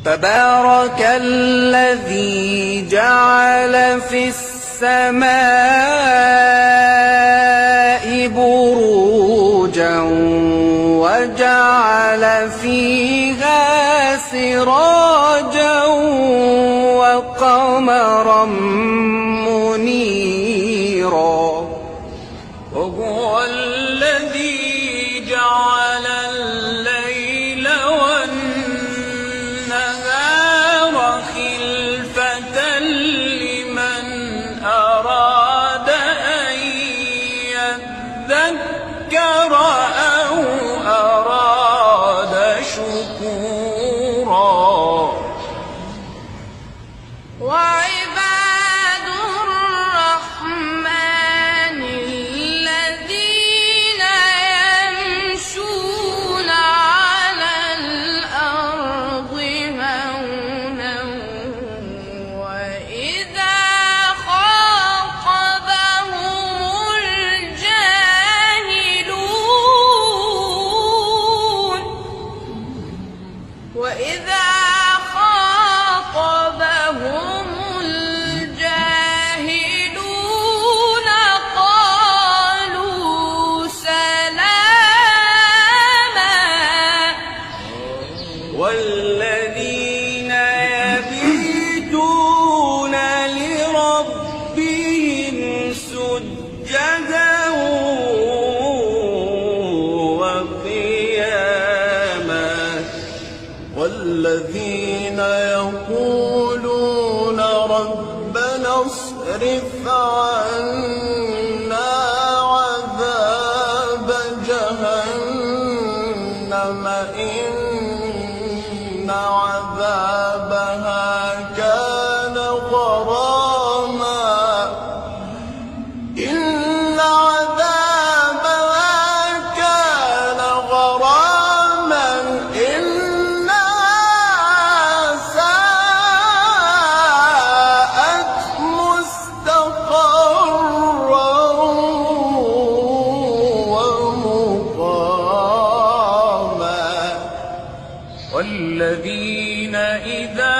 تبارك الذي جعل في السماء بروجا وجعل فيها سراجا وقمرا منيرا وهو الذي جعل الليل والنهار خلفة لمن أراد أن يذكر أو أراد شكورا وعباد الرحمن الذين يمشون على الأرض هونا وإذا خاطبهم الجاهلون قالوا سلاما والذين يبيتون لربهم سجدا وقياما والذين يقولون ربنا اصرف عنا عذاب جهنم إن عذابها كان غراما إن عذابها كان غراما إنها ساءت مستقرا ومقاما والذين إذا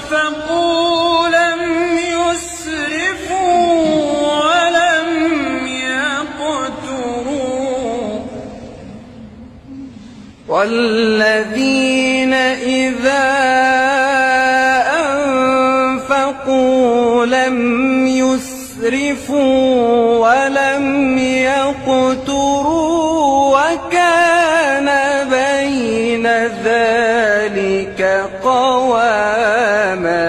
أنفقوا لم يسرفوا ولم يقتروا والذين إذا أنفقوا لم يسرفوا ولم يقتروا وكان بين ذلك قواما